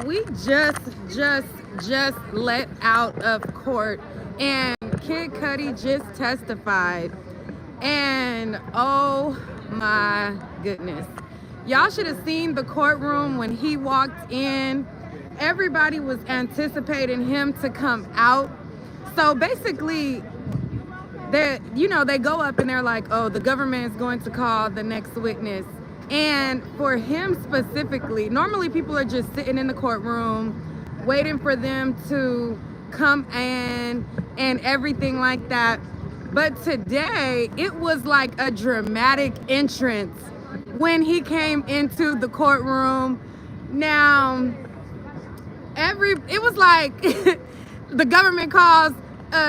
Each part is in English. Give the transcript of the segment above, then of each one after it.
we just let out of court, and Kid Cudi just testified, and oh my goodness, y'all should have seen the courtroom when he walked in. Everybody was anticipating him to come out. So basically, they go up and they're like, oh, the government is going to call the next witness. And for him specifically, normally people are just sitting in the courtroom waiting for them to come in and everything like that. But today, it was like a dramatic entrance when he came into the courtroom. Now, it was like the government calls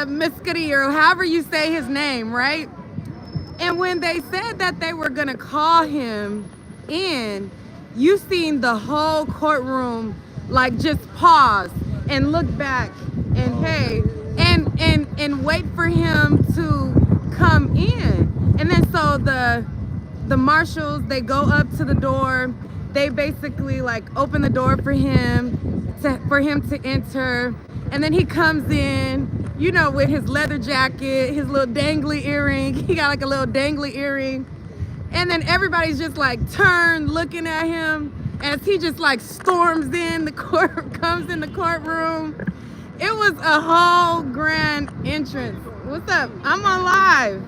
Miss Cudi, or however you say his name, right? And when they said that they were gonna call him in, you seen the whole courtroom like just pause and look back and hey, and wait for him to come in. And then so the marshals, they go up to the door. They basically like open the door for him to enter. And then he comes in, with his leather jacket, his little dangly earring. He got like a little dangly earring. And then everybody's just like turned looking at him as he just like storms in the comes in the courtroom. It was a whole grand entrance. What's up? I'm on live.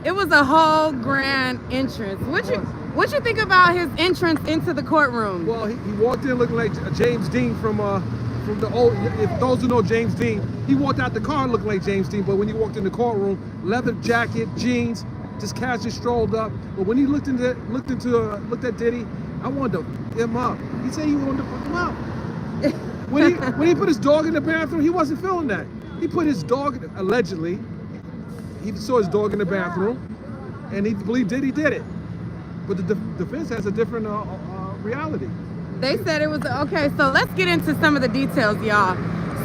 It was a whole grand entrance. What you think about his entrance into the courtroom? Well, he walked in looking like James Dean from the old. If those who know James Dean, he walked out the car looking like James Dean, but when he walked in the courtroom, leather jacket, jeans, just casually strolled up. But when he looked at Diddy, I wanted to put him up. He said he wanted to put him up. when he put his dog in the bathroom, he wasn't feeling that. He put his dog, allegedly, he saw his dog in the bathroom, and he believed Diddy did it. But the defense has a different reality. They said it was, okay, so let's get into some of the details, y'all.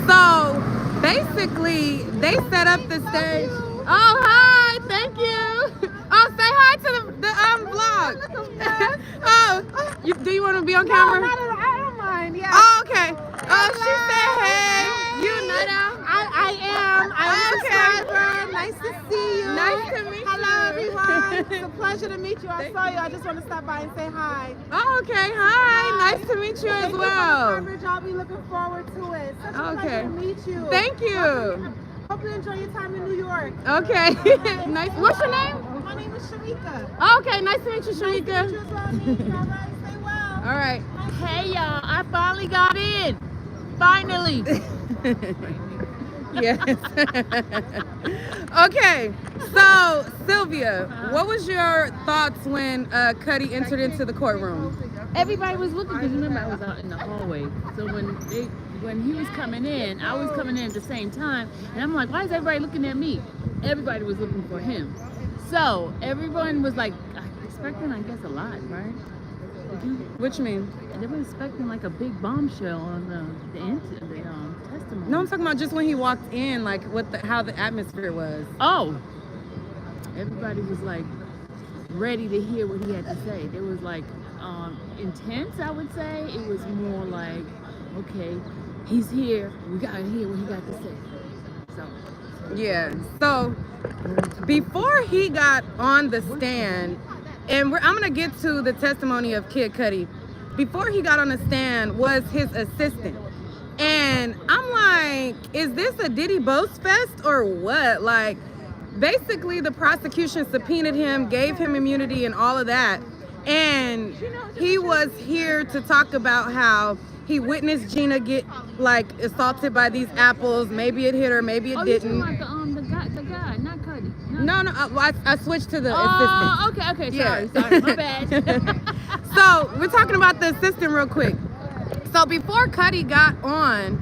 So basically, they set up the stage. Oh, hi, thank you. Oh, say hi to the vlog. Oh, do you want to be on camera? No, I don't mind, yeah. Oh, okay. Oh, she said hey. You a nut out? I am. I'm a subscriber. Nice to see you. Nice to meet you. Hello, everyone. It's a pleasure to meet you. I saw you. I just want to stop by and say hi. Oh, okay. Hi. Nice to meet you as well. Thank you for the coverage. I'll be looking forward to it. Such a pleasure to meet you. Thank you. Hope you enjoy your time in New York. Okay. Nice. What's your name? My name is Sharika. Oh, okay. Nice to meet you, Sharika. Nice to meet you as well. Thank you. All right. Stay well. All right. Hey y'all, I finally got in. Finally. Yes. Okay. So, Sylvia, what was your thoughts when Cudi entered into the courtroom? Everybody was looking because remember I was out in the hallway. So when he was coming in, I was coming in at the same time, and I'm like, why is everybody looking at me? Everybody was looking for him. So everyone was like expecting, I guess, a lot, right? What you mean? They were expecting like a big bombshell on the testimony. No, I'm talking about just when he walked in, like how the atmosphere was. Oh, everybody was like ready to hear what he had to say. There was like intense, I would say. It was more like, okay, he's here. We gotta hear what he got to say. So yeah. So before he got on the stand, and I'm gonna get to the testimony of Kid Cudi. Before he got on the stand was his assistant. And I'm like, is this a Diddy boast fest or what? Like, basically the prosecution subpoenaed him, gave him immunity and all of that. And he was here to talk about how he witnessed Gina get like assaulted by these apples. Maybe it hit her, maybe it didn't. You're talking about the guy, not Cudi. No, I switched to the assistant. Oh, okay, Yeah. sorry, my bad. So we're talking about the assistant real quick. So before Cudi got on,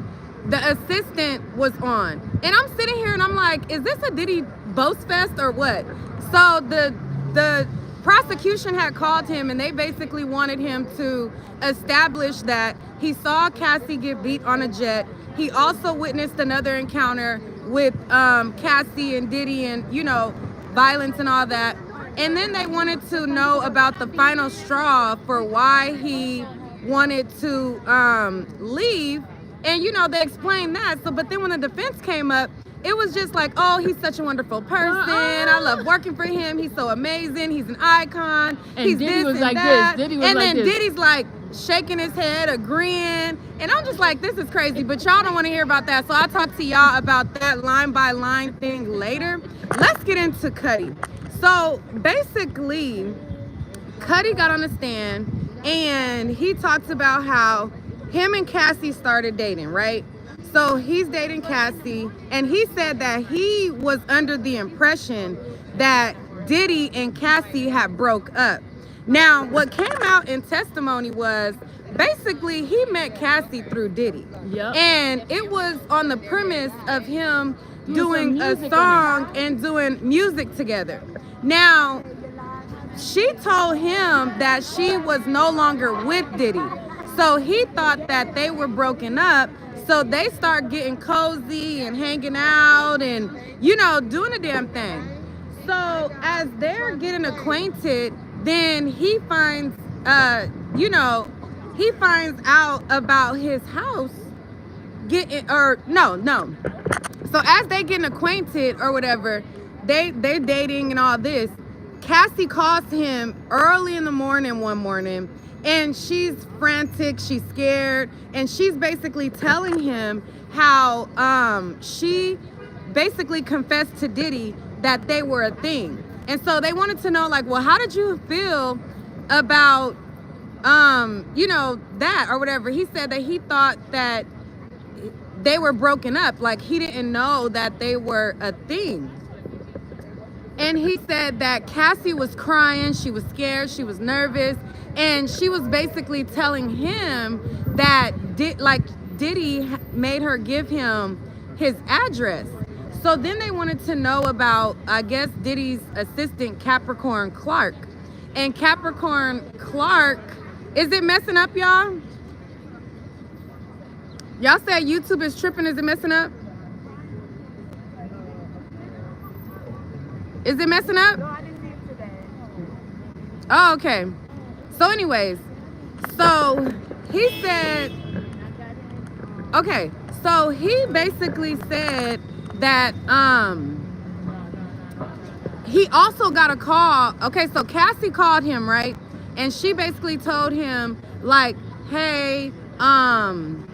the assistant was on. And I'm sitting here and I'm like, is this a Diddy boast fest or what? So the prosecution had called him and they basically wanted him to establish that he saw Cassie get beat on a jet. He also witnessed another encounter with Cassie and Diddy and, violence and all that. And then they wanted to know about the final straw for why he wanted to leave, and you know, they explained that. So, but then when the defense came up, it was just like, oh, he's such a wonderful person. I love working for him. He's so amazing. He's an icon. And He's Diddy this was and like that. this. Diddy was and like then this. Diddy's like shaking his head, agreeing. And I'm just like, this is crazy. But y'all don't want to hear about that. So I'll talk to y'all about that line by line thing later. Let's get into Cudi. So basically, Cudi got on the stand and he talks about how him and Cassie started dating, right? So he's dating Cassie, and he said that he was under the impression that Diddy and Cassie had broke up. Now, what came out in testimony was basically he met Cassie through Diddy. Yep. And it was on the premise of him doing a music song and doing music together. Now, she told him that she was no longer with Diddy. So he thought that they were broken up. So they start getting cozy and hanging out and, you know, doing a damn thing. So as they're getting acquainted, then he finds, he finds out about his house So as they getting acquainted or whatever, they're dating and all this. Cassie calls him early in the morning one morning, and she's frantic, she's scared, and she's basically telling him how she basically confessed to Diddy that they were a thing. And so they wanted to know, like, well, how did you feel about, that or whatever? He said that he thought that they were broken up. Like, he didn't know that they were a thing. And he said that Cassie was crying, she was scared, she was nervous, and she was basically telling him that Diddy made her give him his address. So then they wanted to know about, I guess, Diddy's assistant, Capricorn Clark. And Capricorn Clark, is it messing up, y'all? Y'all said YouTube is tripping, is it messing up? Is it messing up? No, I didn't see it today. Oh, okay. So anyways, so he said, okay, so he basically said that he also got a call. Okay, so Cassie called him, right? And she basically told him, like, hey, I'm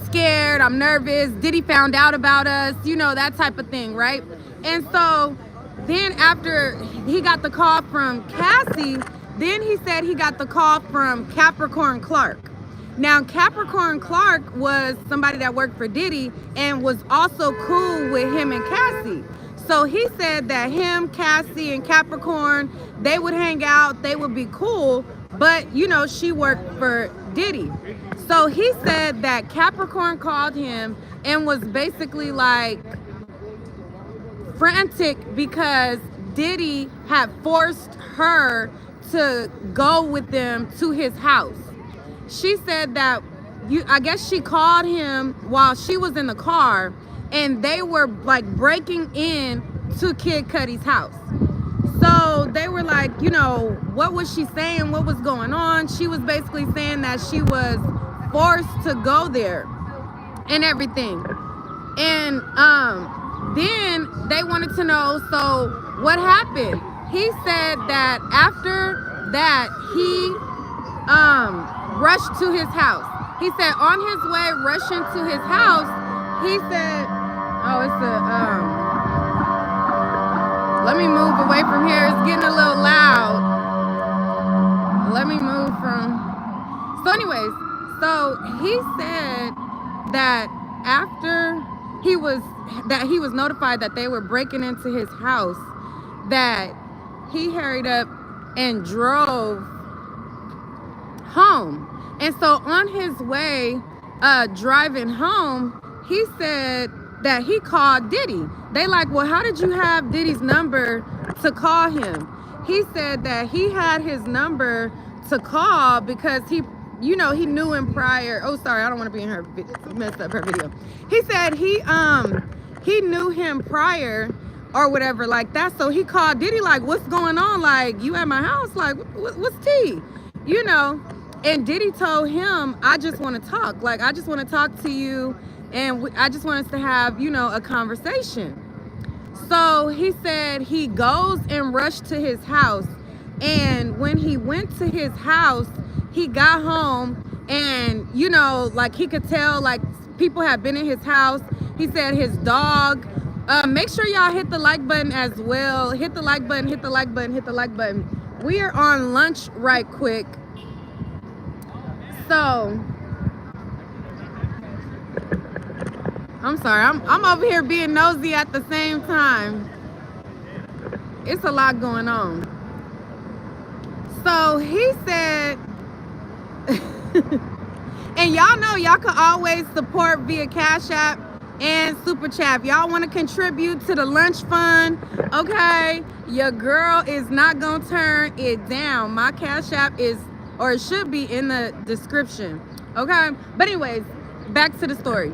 scared, I'm nervous, Diddy found out about us, you know, that type of thing, right? And so then after he got the call from Cassie, then he said he got the call from Capricorn Clark. Now, Capricorn Clark was somebody that worked for Diddy and was also cool with him and Cassie. So he said that him, Cassie, and Capricorn, they would hang out, they would be cool, but, you know, she worked for Diddy. So he said that Capricorn called him and was basically like frantic because Diddy had forced her to go with them to his house. She said that I guess she called him while she was in the car, and they were like breaking in to Kid Cudi's house. So they were like, you know, what was she saying? What was going on? She was basically saying that she was forced to go there and everything. And then they wanted to know, so what happened? He said that after that, he rushed to his house. He said on his way rushing to his house, he said, oh, it's let me move away from here. It's getting a little loud. Let me move from. So anyways, so he said that after he was notified that they were breaking into his house, that he hurried up and drove home. And so on his way driving home, he said that he called Diddy. They like, well, how did you have Diddy's number to call him? He said that he had his number to call because he knew him prior. Oh, sorry, I don't want to be in her, mess up her video. He said he knew him prior or whatever like that. So he called Diddy like, what's going on? Like, you at my house? Like, what's tea? you know, and Diddy told him, I just want to talk. Like, I just want to talk to you, and I just want us to have, you know, a conversation. So he said he goes and rushed to his house. And when he went to his house, he got home and, you know, like he could tell like people had been in his house. He said his dog, make sure y'all hit the like button as well. Hit the like button, hit the like button, hit the like button. We are on lunch right quick. So, I'm sorry, I'm over here being nosy at the same time. It's a lot going on. So he said, and y'all know y'all can always support via Cash App and Super Chat. If y'all want to contribute to the lunch fund, okay, your girl is not gonna turn it down. My Cash App is, or it should be, in the description, okay? But anyways, back to the story.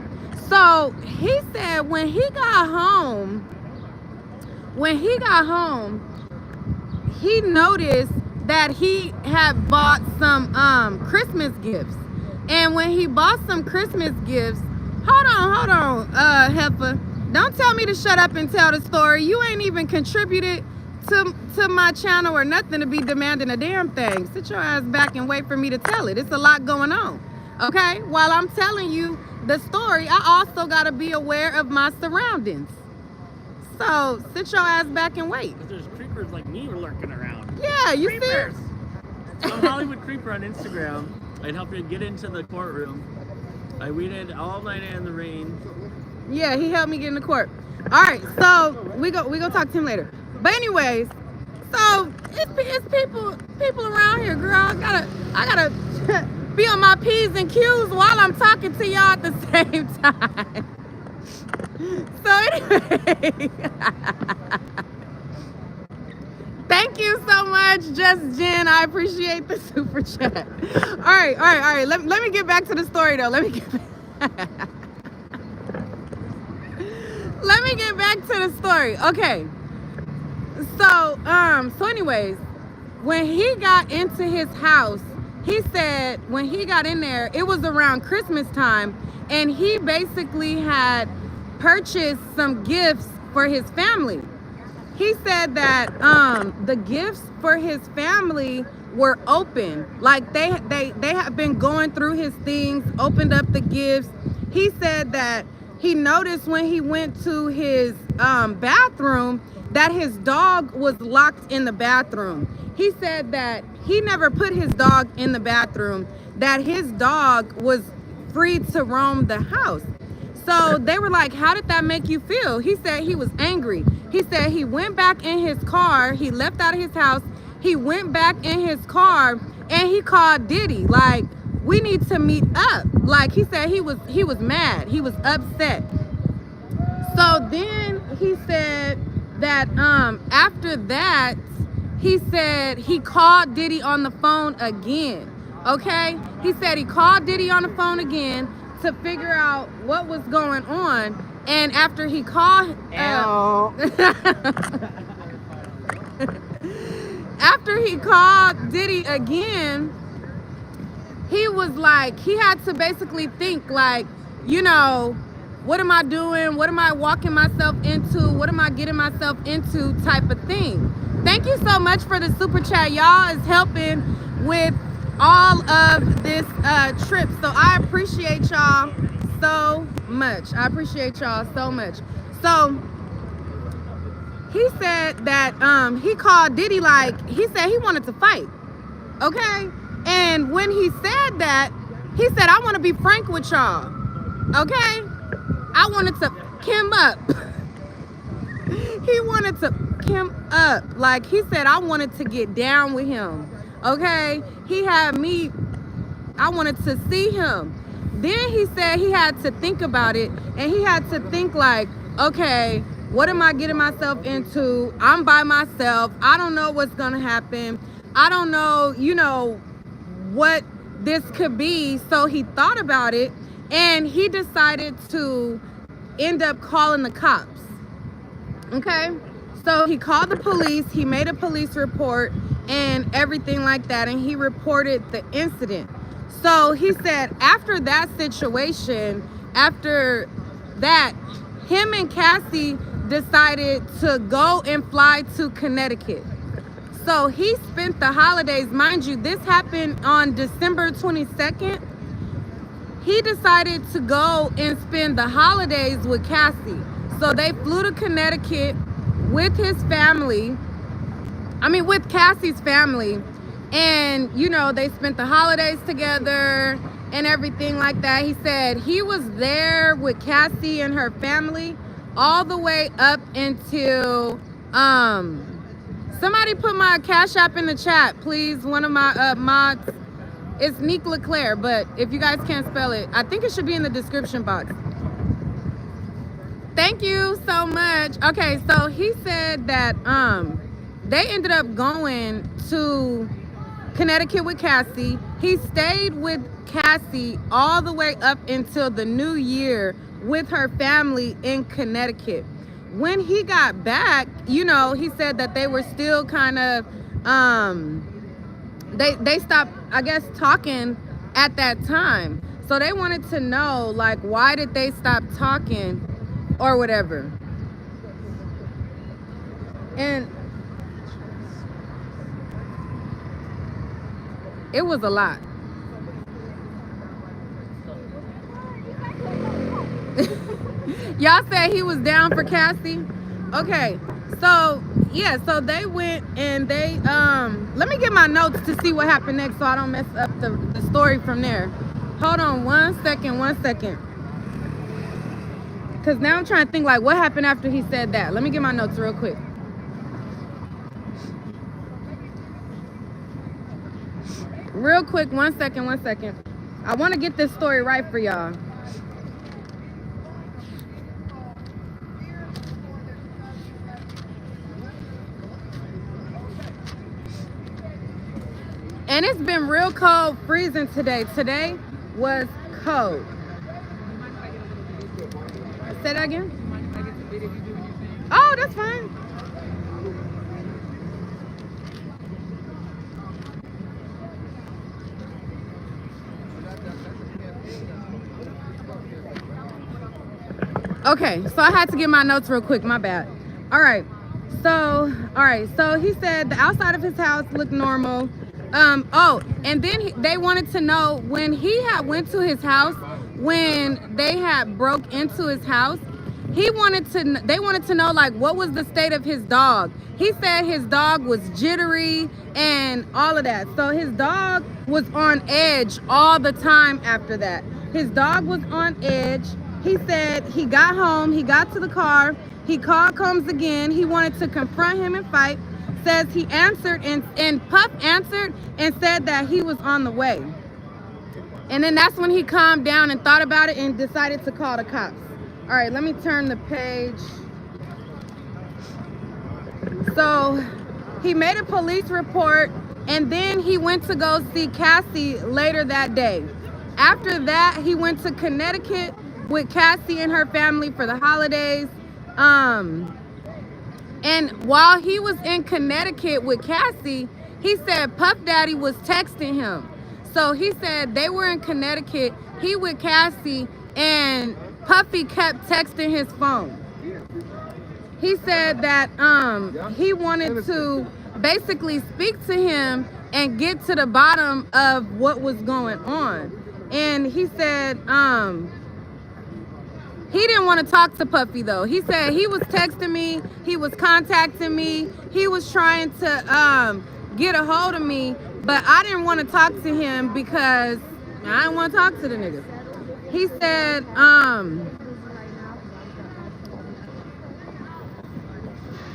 So he said when he got home, he noticed that he had bought some Christmas gifts. And when he bought some Christmas gifts, hold on, Heifer. Don't tell me to shut up and tell the story. You ain't even contributed to my channel or nothing to be demanding a damn thing. Sit your ass back and wait for me to tell it. It's a lot going on, okay? While I'm telling you the story, I also gotta be aware of my surroundings. So sit your ass back and wait. There's creepers like me lurking around. Yeah, you Creepers. see? I'm Hollywood Creeper on Instagram. I'd help you get into the courtroom. I waited all night in the rain. Yeah, he helped me get into court. All right, so we go talk to him later. But anyways, so it's people around here, girl. I gotta be on my P's and Q's while I'm talking to y'all at the same time. So anyway, thank you so much, Just Jen. I appreciate the super chat. All right. Let me get back to the story though. Let me get back to the story. Okay. So anyways, when he got into his house, he said when he got in there, it was around Christmas time, and he basically had purchased some gifts for his family. He said that the gifts for his family were open. Like they have been going through his things, opened up the gifts. He said that he noticed when he went to his bathroom that his dog was locked in the bathroom. He said that he never put his dog in the bathroom, that his dog was free to roam the house. So they were like, how did that make you feel? He said he was angry. He said he went back in his car. He left out of his house. He went back in his car and he called Diddy. Like, we need to meet up. Like, he said he was mad. He was upset. So then he said that after that, he said he called Diddy on the phone again. Okay? He said he called Diddy on the phone again to figure out what was going on. And after he called after he called Diddy again, he was like, he had to basically think like, you know, what am I doing? What am I walking myself into? What am I getting myself into type of thing. Thank you so much for the super chat. Y'all is helping with all of this trip. So I appreciate y'all so much. I appreciate y'all so much. So he said that he called Diddy, like he said he wanted to fight. Okay? And when he said that, he said, I want to be frank with y'all. Okay? I wanted to Kim up. He wanted to Kim up. Like he said, I wanted to get down with him. Okay? He had me, I wanted to see him. Then he said he had to think about it, and he had to think like, okay, what am I getting myself into? I'm by myself. I don't know what's gonna happen. I don't know, you know, what this could be. So he thought about it, and he decided to end up calling the cops. Okay? So he called the police. He made a police report, and everything like that, and he reported the incident. So he said after that situation, after that, him and Cassie decided to go and fly to Connecticut. So he spent the holidays, mind you, this happened on December 22nd. He decided to go and spend the holidays with Cassie. So they flew to Connecticut with his family, with Cassie's family. And, you know, they spent the holidays together and everything like that. He said he was there with Cassie and her family all the way up until, somebody put my Cash App in the chat, please. One of my mods. It's niquelaclaire, but if you guys can't spell it, I think it should be in the description box. Thank you so much. Okay, so he said that they ended up going to Connecticut with Cassie. He stayed with Cassie all the way up until the new year with her family in Connecticut. When he got back, you know, he said that they were still kind of they stopped, I guess, talking at that time. So they wanted to know, like, why did they stop talking or whatever. And it was a lot. Y'all said he was down for Cassie? Okay, so yeah, so they went and they let me get my notes to see what happened next so I don't mess up the story from there. Hold on one second. Cause now I'm trying to think, like, what happened after he said that. Let me get my notes real quick. Real quick, one second. I want to get this story right for y'all. And it's been real cold, freezing today. Today was cold. Say that again? Oh, that's fine. Okay, so I had to get my notes real quick, my bad. All right, so he said the outside of his house looked normal. And then they wanted to know when he had went to his house, when they had broke into his house, they wanted to know, like, what was the state of his dog. He said his dog was jittery and all of that. So his dog was on edge all the time after that. His dog was on edge. He said he got home, he got to the car, he called Combs again. He wanted to confront him and fight. Says he answered and Puff answered and said that he was on the way. And then that's when he calmed down and thought about it and decided to call the cops. All right, let me turn the page. So he made a police report and then he went to go see Cassie later that day. After that, he went to Connecticut with Cassie and her family for the holidays. And while he was in Connecticut with Cassie, he said Puff Daddy was texting him. So he said they were in Connecticut, he with Cassie, and Puffy kept texting his phone. He said that he wanted to basically speak to him and get to the bottom of what was going on. And he said he didn't want to talk to Puffy though. He said he was texting me, he was contacting me, he was trying to get a hold of me, but I didn't want to talk to him because I didn't want to talk to the niggas. He said,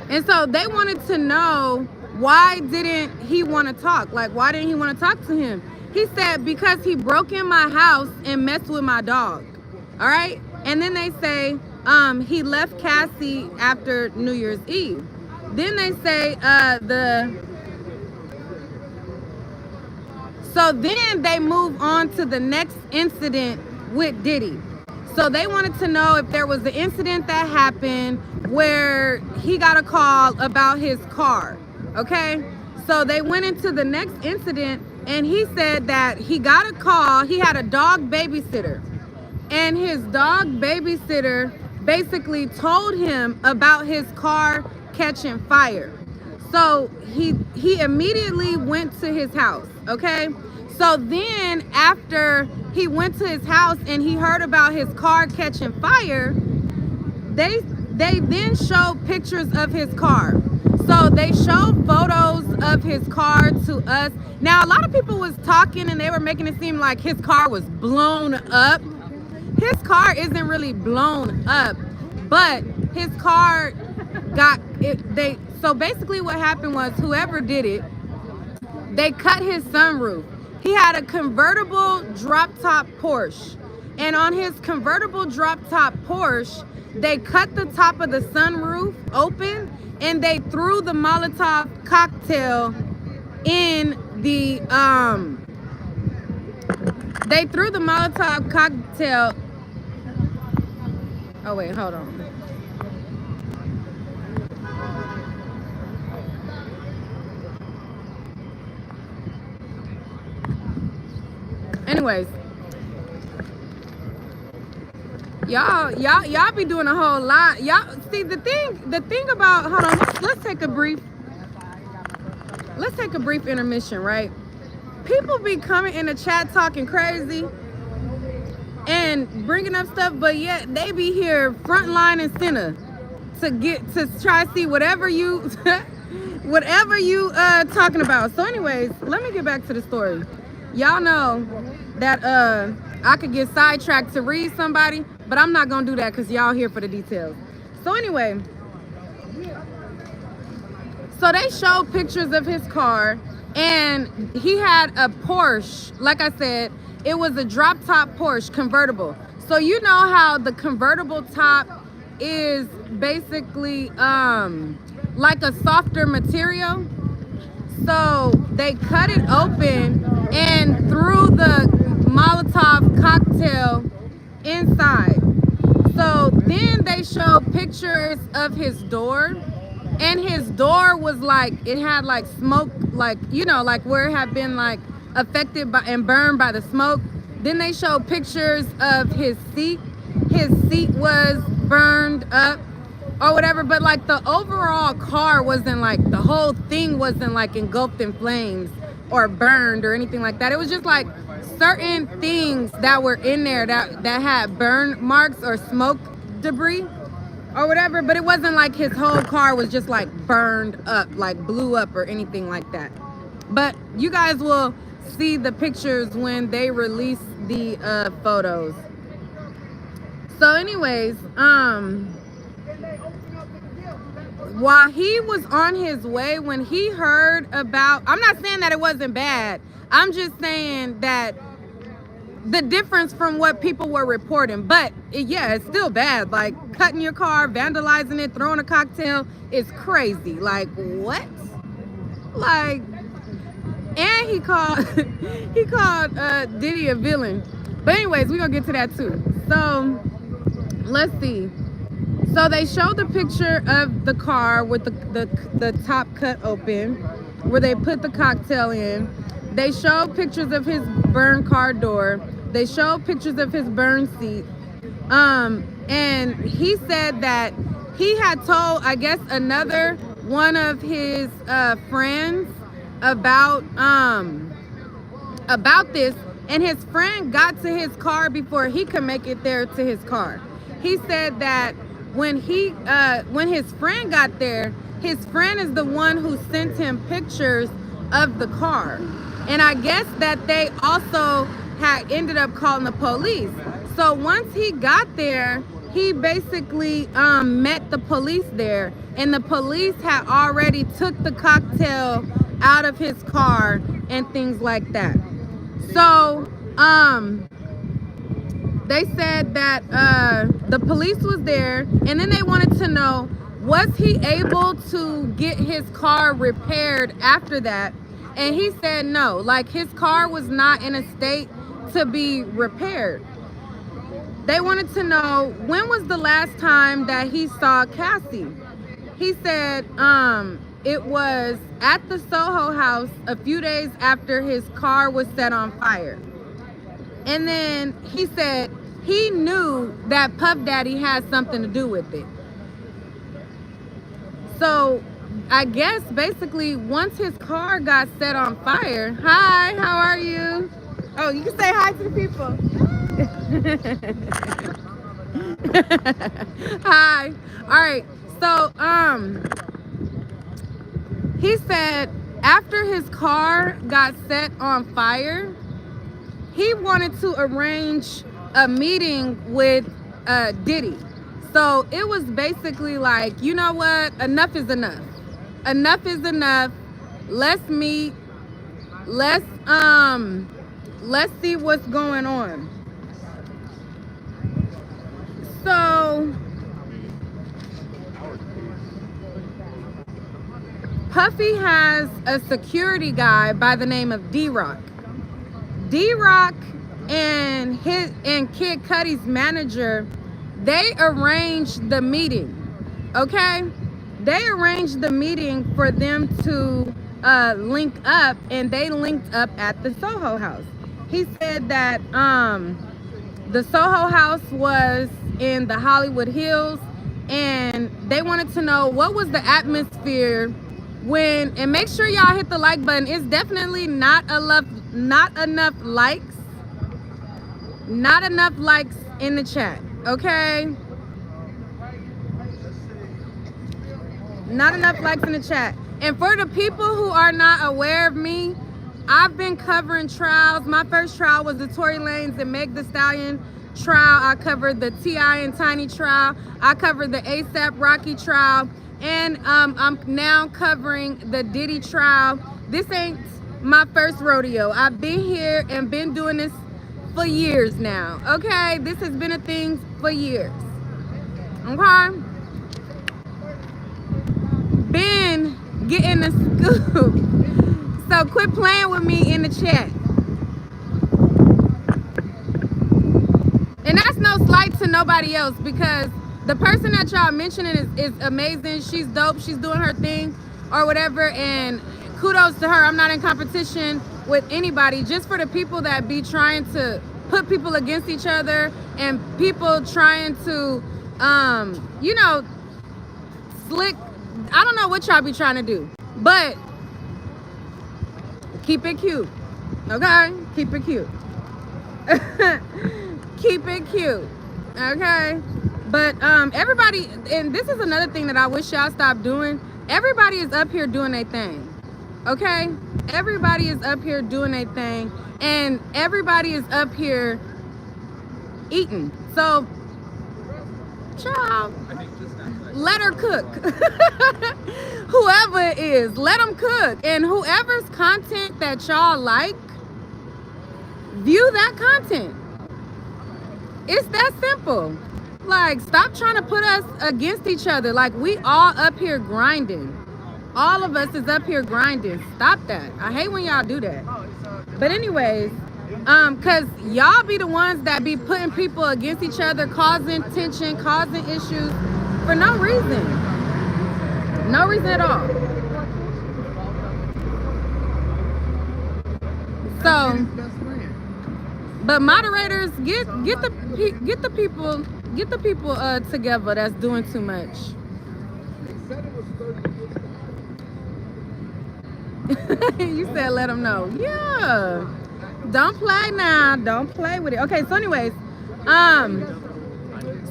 and so they wanted to know, why didn't he want to talk? Like, why didn't he want to talk to him? He said, because he broke in my house and messed with my dog. All right? And then they say he left Cassie after New Year's Eve. Then they say so then they move on to the next incident with Diddy. So they wanted to know if there was an incident that happened where he got a call about his car. Okay? So they went into the next incident, and he said that he got a call. He had a dog babysitter, and his dog babysitter basically told him about his car catching fire. So he immediately went to his house, okay? So then after he went to his house and he heard about his car catching fire, they then showed pictures of his car. So they showed photos of his car to us. Now, a lot of people was talking and they were making it seem like his car was blown up. His car isn't really blown up, but his car got it. So basically what happened was, whoever did it, they cut his sunroof. He had a convertible drop top Porsche, and on his convertible drop top Porsche, they cut the top of the sunroof open and they threw the Molotov cocktail in the they threw the Molotov cocktail. Oh wait, hold on. Anyways, y'all be doing a whole lot. Y'all see the thing about, hold on, let's take a brief intermission, right? People be coming in the chat talking crazy and bringing up stuff, but yet they be here front line and center to try to see whatever you talking about. So anyways, let me get back to the story. Y'all know that I could get sidetracked to read somebody, but I'm not gonna do that because y'all here for the details. So anyway, so they showed pictures of his car, and he had a Porsche. Like I said, it was a drop top Porsche convertible. So you know how the convertible top is basically like a softer material. So they cut it open and threw the Molotov cocktail inside. So then they showed pictures of his door, and his door was like, it had like smoke, like, you know, like where it had been like affected by and burned by the smoke. Then they showed pictures of his seat. His seat was burned up or whatever, but like the overall car wasn't like, the whole thing wasn't like engulfed in flames or burned or anything like that. It was just like certain things that were in there that had burn marks or smoke debris or whatever, but it wasn't like his whole car was just like burned up, like blew up or anything like that. But you guys will see the pictures when they release the photos. So anyways, while he was on his way, when he heard about, I'm not saying that it wasn't bad, I'm just saying that the difference from what people were reporting. But yeah, it's still bad. Like cutting your car, vandalizing it, throwing a cocktail is crazy. Like what? Like, and he called Diddy a villain. But anyways, we're gonna get to that too. So let's see. So they showed the picture of the car with the top cut open, where they put the cocktail in. They showed pictures of his burned car door. They showed pictures of his burned seat. And he said that he had told, I guess, another one of his friends about this, and his friend got to his car before he could make it there to his car. He said that when his friend got there, his friend is the one who sent him pictures of the car. And I guess that they also had ended up calling the police. So once he got there, he basically met the police there, and the police had already took the cocktail out of his car and things like that. So they said that the police was there, and then they wanted to know, was he able to get his car repaired after that? And he said no, like his car was not in a state to be repaired. They wanted to know, when was the last time that he saw Cassie? He said it was at the Soho House a few days after his car was set on fire. And then he said he knew that Puff Daddy had something to do with it. So I guess basically once his car got set on fire, hi, how are you? Oh, you can say hi to the people. Hi. All right. So, he said after his car got set on fire, he wanted to arrange a meeting with Diddy. So it was basically like, you know what? Enough is enough. Enough is enough. Let's meet. Let's see what's going on. So Puffy has a security guy by the name of D-Rock. D-Rock and Kid Cudi's manager, they arranged the meeting, okay? They arranged the meeting for them to link up, and they linked up at the Soho House. He said that the Soho House was in the Hollywood Hills, and they wanted to know what was the atmosphere when, and make sure y'all hit the like button. It's definitely not enough likes in the chat, okay? Not enough likes in the chat. And for the people who are not aware of me, I've been covering trials. My first trial was the Tory Lanez and Meg Thee Stallion trial. I covered the T.I. and Tiny trial. I covered the A$AP Rocky trial. And I'm now covering the Diddy trial. This ain't my first rodeo. I've been here and been doing this for years now, okay? This has been a thing for years, okay? Been getting the scoop. So quit playing with me in the chat. And that's no slight to nobody else, because the person that y'all mentioning is amazing. She's dope. She's doing her thing or whatever. And kudos to her. I'm not in competition with anybody. Just for the people that be trying to put people against each other and people trying to, you know, slick. I don't know what y'all be trying to do, but keep it cute, okay? Keep it cute. Keep it cute, okay? But everybody, and this is another thing that I wish y'all stopped doing. Everybody is up here doing their thing, okay? Everybody is up here doing their thing, and everybody is up here eating. So, child, let her cook. Whoever it is, let them cook. And whoever's content that y'all like, view that content. It's that simple. Like, stop trying to put us against each other. Like, we all up here grinding. All of us is up here grinding. Stop that. I hate when y'all do that. But anyways, cause y'all be the ones that be putting people against each other, causing tension, causing issues for no reason. No reason at all. So, but moderators, get the people together that's doing too much. You said let them know. Yeah. Don't play now. Don't play with it. Okay, so anyways,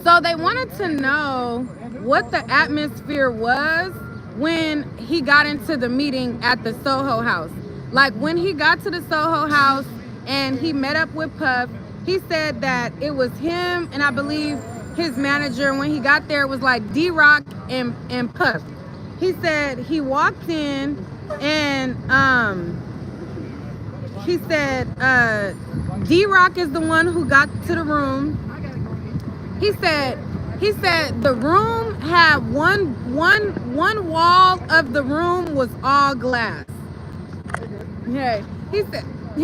so they wanted to know what the atmosphere was when he got into the meeting at the Soho House. Like, when he got to the Soho House and he met up with Puff, he said that it was him and I believe his manager. When he got there, it was like D-Rock and Puff. He said he walked in and he said D-Rock is the one who got to the room. He said the room had one wall of the room was all glass. Yeah. He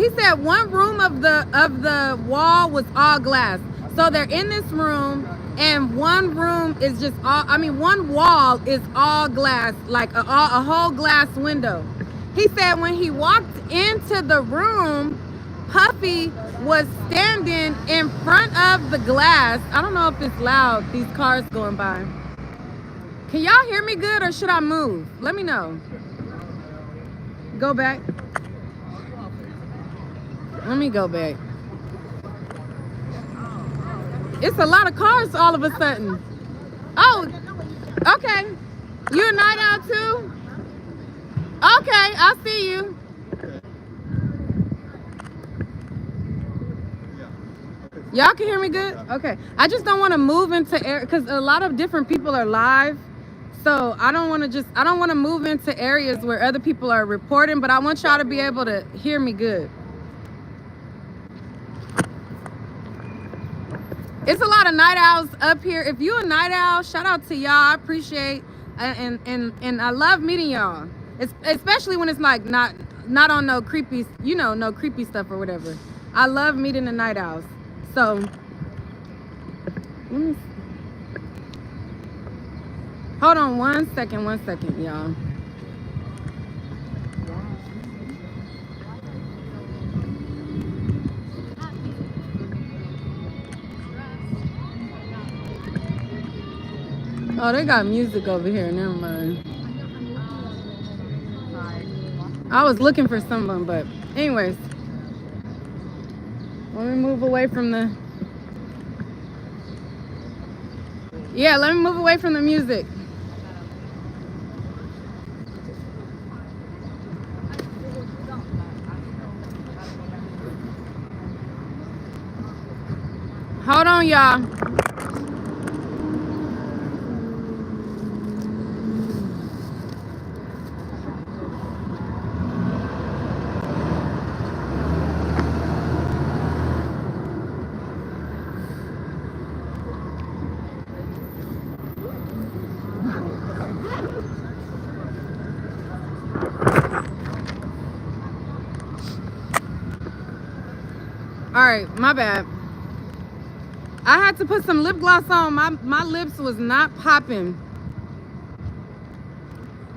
said one room of the wall was all glass. So they're in this room and one room is just all, I mean, one wall is all glass, like a whole glass window. He said when he walked into the room, Puffy was standing in front of the glass. I don't know if it's loud, these cars going by. Can y'all hear me good or should I move? Let me know. Go back. Let me go back. It's a lot of cars all of a sudden. Oh, okay. You a night owl too? Okay, I see you. Y'all can hear me good? Okay. I just don't want to move into air because a lot of different people are live. So I don't want to move into areas where other people are reporting, but I want y'all to be able to hear me good. It's a lot of night owls up here. If you a night owl, shout out to y'all. I appreciate and I love meeting y'all. Especially when it's like not on no creepy, no creepy stuff or whatever. I love meeting the night owls. So let me see. Hold on one second, y'all. Oh, they got music over here. Never mind. I was looking for someone, but anyways. Let me move away from the... Yeah, let me move away from the music. Hold on, y'all. All right, my bad. I had to put some lip gloss on. My lips was not popping.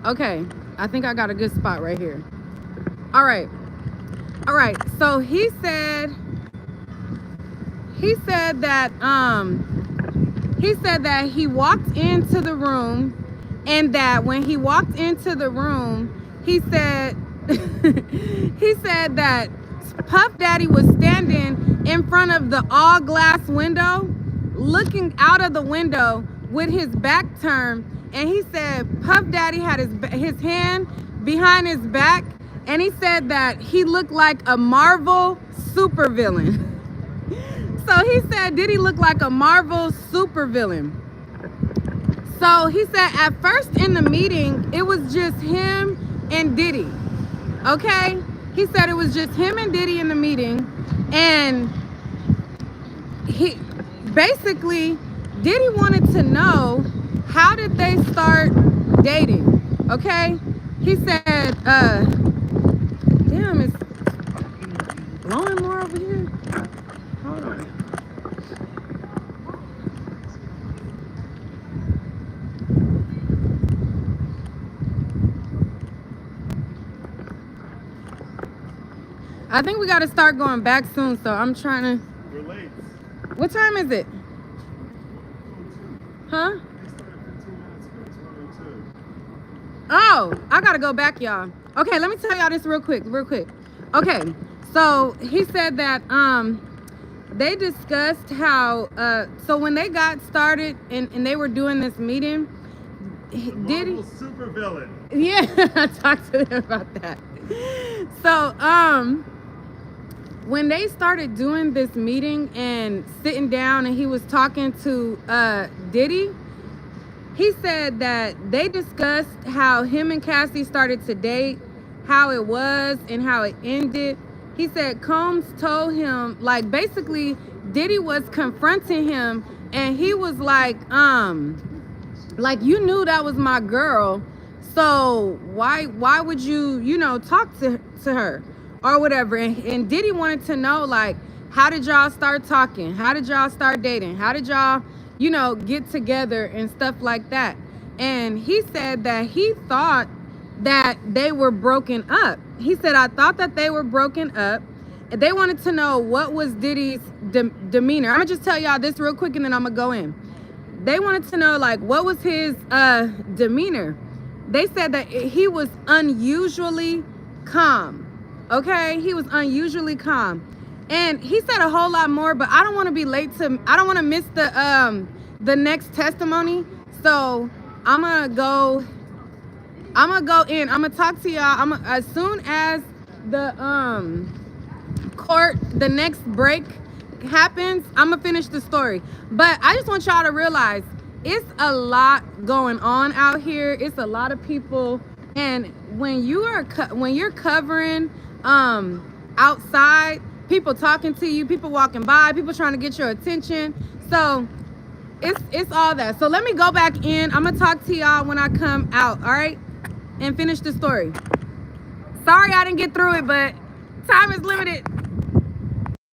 Okay, I think I got a good spot right here. All right. So he said that he walked into the room, and that when he walked into the room, he said that Puff Daddy was standing in front of the all glass window, looking out of the window with his back turned, and he said Puff Daddy had his hand behind his back, and he said that he looked like a Marvel supervillain. So he said Diddy looked like a Marvel supervillain. So he said at first in the meeting it was just him and Diddy. Okay? He said it was just him and Diddy in the meeting, and he basically, Diddy wanted to know, how did they start dating? Okay? He said, damn, it's blowing more over here. Hold on. I think we got to start going back soon, so I'm trying to... We're late. What time is it? Huh? Oh, I got to go back, y'all. Okay, let me tell y'all this real quick. Okay, so he said that they discussed how... so when they got started and they were doing this meeting, Diddy... Super villain. Yeah, I talked to them about that. So, when they started doing this meeting and sitting down and he was talking to Diddy, he said that they discussed how him and Cassie started to date, how it was and how it ended. He said Combs told him, like, basically Diddy was confronting him, and he was like you knew that was my girl, so why would you talk to her or whatever. And Diddy wanted to know, like, how did y'all start talking? How did y'all start dating? How did y'all you know, get together and stuff like that. And he said that he thought that they were broken up. He said, I thought that they were broken up. They wanted to know what was Diddy's demeanor. I'm gonna just tell y'all this real quick and then I'm gonna go in. They wanted to know, like, what was his demeanor. They said that he was unusually calm. Okay, he was unusually calm. And he said a whole lot more, but I don't want to be late to, I don't want to miss the next testimony. So I'm gonna go in. I'm gonna talk to y'all. As soon as the court, the next break happens, I'm gonna finish the story. But I just want y'all to realize it's a lot going on out here. It's a lot of people, and when you're covering outside, people talking to you, people walking by, people trying to get your attention. So it's all that. So let me go back in. I'm gonna talk to y'all when I come out, all right, and finish the story. Sorry I didn't get through it, but time is limited.